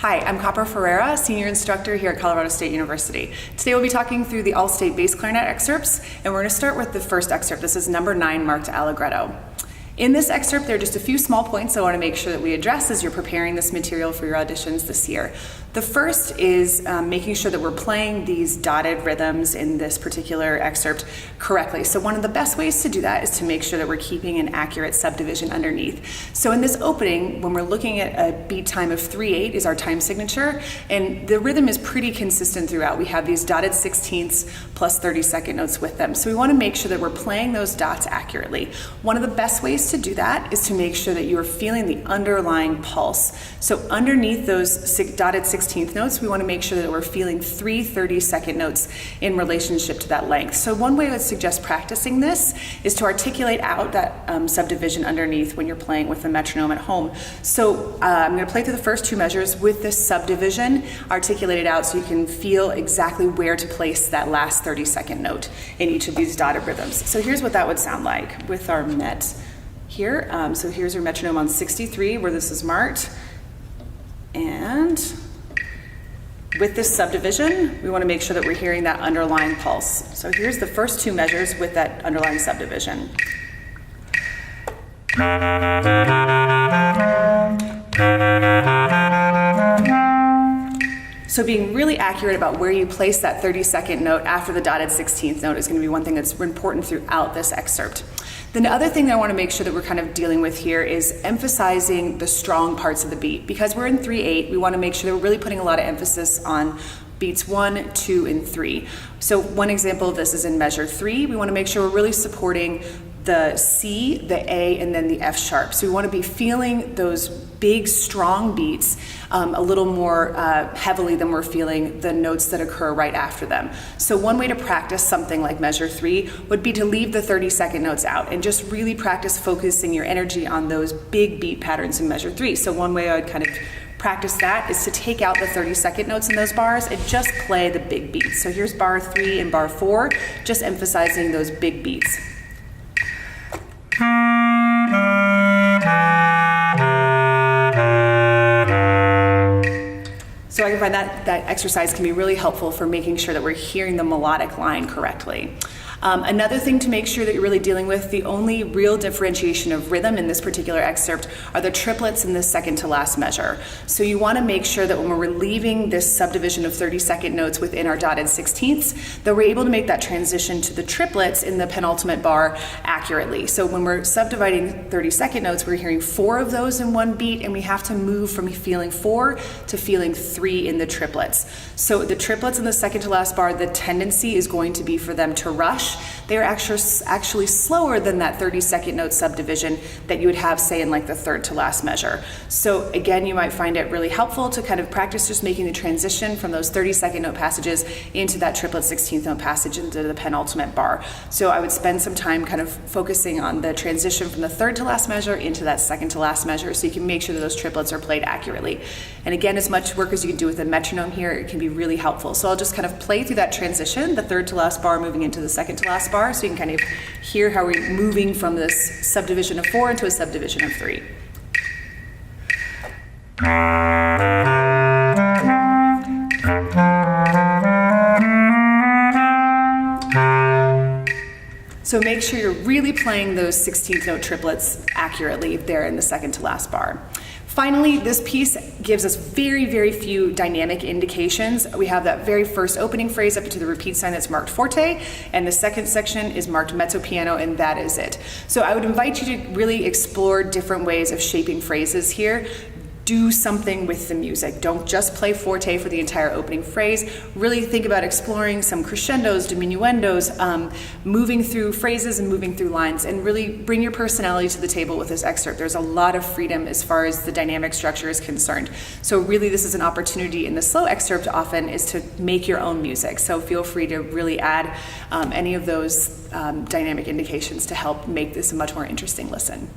Hi, I'm Copper Ferreira, Senior Instructor here at Colorado State University. Today we'll be talking through the All-State Bass Clarinet excerpts, and we're going to start with the first excerpt. This is number 9, marked Allegretto. In this excerpt, there are just a few small points I want to make sure that we address as you're preparing this material for your auditions this year. The first is making sure that we're playing these dotted rhythms in this particular excerpt correctly. So one of the best ways to do that is to make sure that we're keeping an accurate subdivision underneath. So in this opening, when we're looking at a beat time of 3/8 is our time signature, and the rhythm is pretty consistent throughout. We have these dotted 16ths plus 30-second notes with them. So we want to make sure that we're playing those dots accurately. One of the best ways to do that is to make sure that you are feeling the underlying pulse. So underneath those dotted 16th notes, we want to make sure that we're feeling 3 30-second notes in relationship to that length. So one way I would suggest practicing this is to articulate out that subdivision underneath when you're playing with the metronome at home. So I'm going to play through the first 2 measures with this subdivision articulated out so you can feel exactly where to place that last 30-second note in each of these dotted rhythms. So here's what that would sound like with our met here. So here's your metronome on 63 where this is marked. And with this subdivision, we want to make sure that we're hearing that underlying pulse. So here's the first 2 measures with that underlying subdivision. So being really accurate about where you place that 30-second note after the dotted 16th note is going to be one thing that's important throughout this excerpt. Then the other thing that I want to make sure that we're kind of dealing with here is emphasizing the strong parts of the beat. Because we're in 3/8, we want to make sure that we're really putting a lot of emphasis on beats 1, 2, and 3. So one example of this is in measure 3. We want to make sure we're really supporting the C, the A, and then the F sharp. So we want to be feeling those big, strong beats a little more heavily than we're feeling the notes that occur right after them. So one way to practice something like measure 3 would be to leave the 30-second notes out and just really practice focusing your energy on those big beat patterns in measure 3. So one way I would kind of practice that is to take out the 30-second notes in those bars and just play the big beats. So here's bar 3 and bar 4, just emphasizing those big beats. So I find that exercise can be really helpful for making sure that we're hearing the melodic line correctly. Another thing to make sure that you're really dealing with, the only real differentiation of rhythm in this particular excerpt are the triplets in the second to last measure. So you want to make sure that when we're relieving this subdivision of 30-second notes within our dotted 16ths, that we're able to make that transition to the triplets in the penultimate bar accurately. So when we're subdividing 30-second notes, we're hearing 4 of those in one beat, and we have to move from feeling 4 to feeling 3 in the triplets. So the triplets in the second to last bar, the tendency is going to be for them to rush. They're actually slower than that 30-second note subdivision that you would have, say, in like the third to last measure. So again, you might find it really helpful to kind of practice just making the transition from those 30-second note passages into that triplet 16th note passage into the penultimate bar. So I would spend some time kind of focusing on the transition from the third to last measure into that second to last measure so you can make sure that those triplets are played accurately. And again, as much work as you can do with a metronome here, it can be really helpful. So I'll just kind of play through that transition, the third to last bar moving into the second to last bar, so you can kind of hear how we're moving from this subdivision of 4 into a subdivision of 3. So make sure you're really playing those 16th note triplets accurately there in the second to last bar. Finally, this piece gives us very, very few dynamic indications. We have that very first opening phrase up to the repeat sign that's marked forte, and the second section is marked mezzo piano, and that is it. So I would invite you to really explore different ways of shaping phrases here. Do something with the music. Don't just play forte for the entire opening phrase. Really think about exploring some crescendos, diminuendos, moving through phrases and moving through lines, and really bring your personality to the table with this excerpt. There's a lot of freedom as far as the dynamic structure is concerned. So really this is an opportunity in the slow excerpt often is to make your own music. So feel free to really add any of those dynamic indications to help make this a much more interesting listen.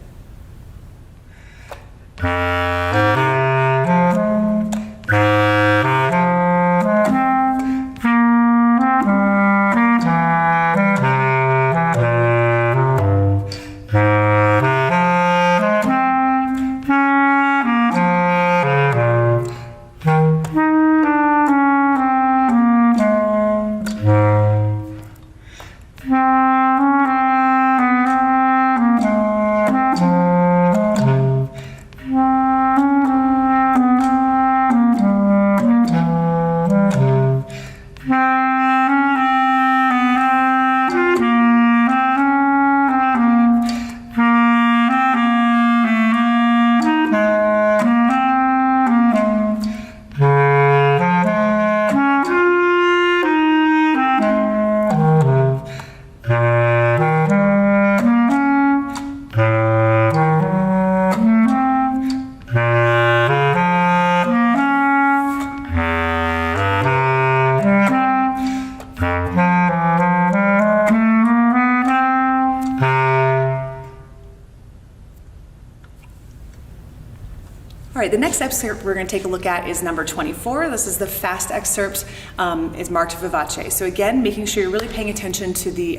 right, the next excerpt we're going to take a look at is number 24. This is the fast excerpt. It's marked vivace. So again, making sure you're really paying attention to the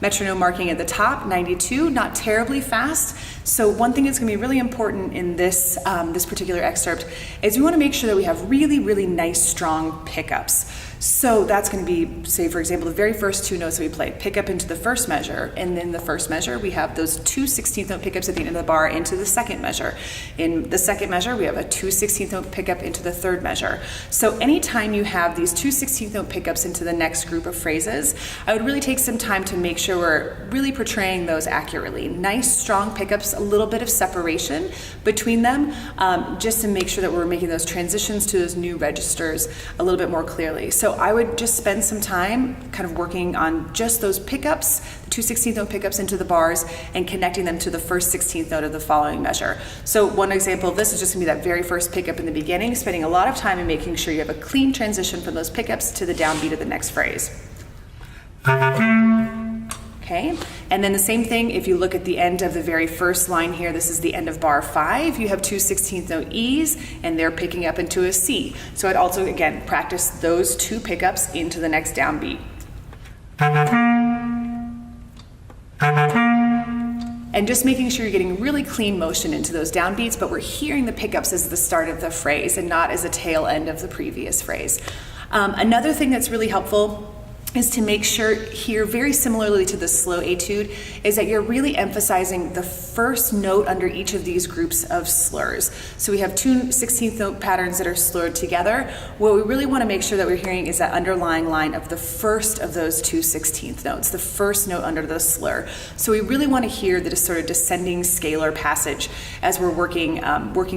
metronome marking at the top, 92, not terribly fast. So one thing that's going to be really important in this this particular excerpt is we want to make sure that we have really, really nice, strong pickups. So that's going to be, say, for example, the very first two notes that we play, pick up into the first measure, and in the first measure we have those 2 16th note pickups at the end of the bar into the second measure. In the second measure we have a 2 16th note pickup into the third measure. So anytime you have these 2 16th note pickups into the next group of phrases, I would really take some time to make sure we're really portraying those accurately. Nice, strong pickups, a little bit of separation between them, just to make sure that we're making those transitions to those new registers a little bit more clearly. So I would just spend some time kind of working on just those pickups, the 2 16th note pickups into the bars, and connecting them to the first 16th note of the following measure. So one example of this is just going to be that very first pickup in the beginning, spending a lot of time in making sure you have a clean transition from those pickups to the downbeat of the next phrase. Okay, and then the same thing if you look at the end of the very first line here. This is the end of bar 5. You have 2 16th note E's, and they're picking up into a C. So I'd also, again, practice those 2 pickups into the next downbeat. And just making sure you're getting really clean motion into those downbeats, but we're hearing the pickups as the start of the phrase and not as a tail end of the previous phrase. Another thing that's really helpful is to make sure here, very similarly to the slow etude, is that you're really emphasizing the first note under each of these groups of slurs. So we have 2 16th note patterns that are slurred together. What we really want to make sure that we're hearing is that underlying line of the first of those 2 16th notes, the first note under the slur. So we really want to hear the sort of descending scalar passage as we're working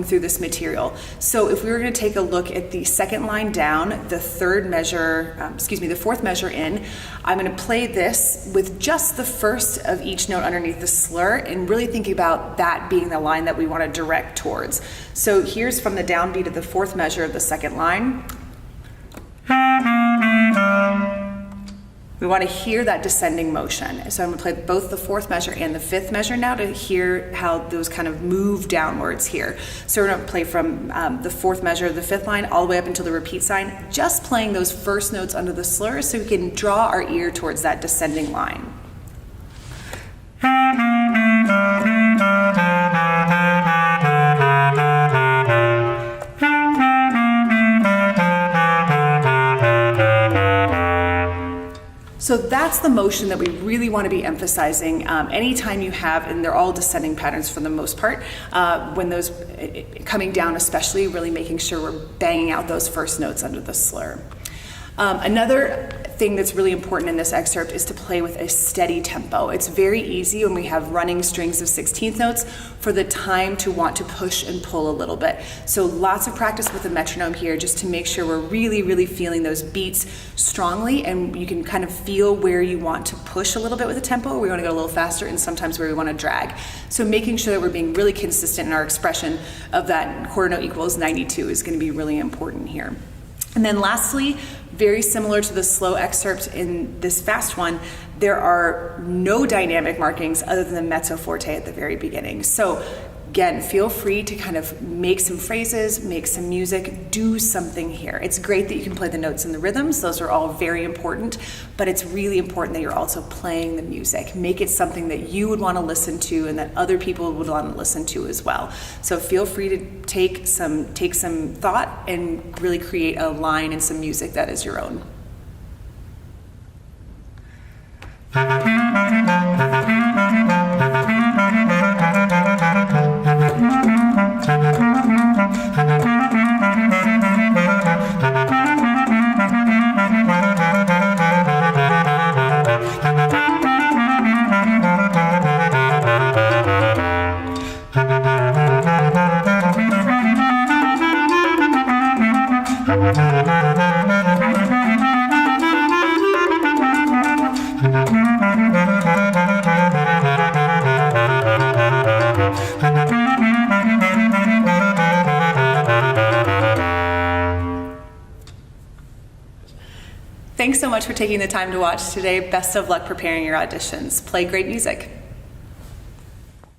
through this material. So if we were going to take a look at the second line down, the the fourth measure in, I'm going to play this with just the first of each note underneath the slur and really think about that being the line that we want to direct towards. So here's from the downbeat of the fourth measure of the second line. We want to hear that descending motion. So I'm going to play both the fourth measure and the fifth measure now to hear how those kind of move downwards here. So we're going to play from the fourth measure of the fifth line all the way up until the repeat sign, just playing those first notes under the slur so we can draw our ear towards that descending line. So that's the motion that we really want to be emphasizing anytime you have, and they're all descending patterns for the most part, when those coming down especially, really making sure we're banging out those first notes under the slur. Another thing that's really important in this excerpt is to play with a steady tempo. It's very easy when we have running strings of 16th notes for the time to want to push and pull a little bit. So lots of practice with the metronome here just to make sure we're really, really feeling those beats strongly, and you can kind of feel where you want to push a little bit with the tempo, we want to go a little faster, and sometimes where we want to drag. So making sure that we're being really consistent in our expression of that quarter note equals 92 is going to be really important here. And then lastly, very similar to the slow excerpt in this fast one, there are no dynamic markings other than the mezzo forte at the very beginning. So again, feel free to kind of make some phrases, make some music, do something here. It's great that you can play the notes and the rhythms. Those are all very important, but it's really important that you're also playing the music. Make it something that you would want to listen to and that other people would want to listen to as well. So feel free to take some thought and really create a line and some music that is your own. Thanks so much for taking the time to watch today. Best of luck preparing your auditions. Play great music.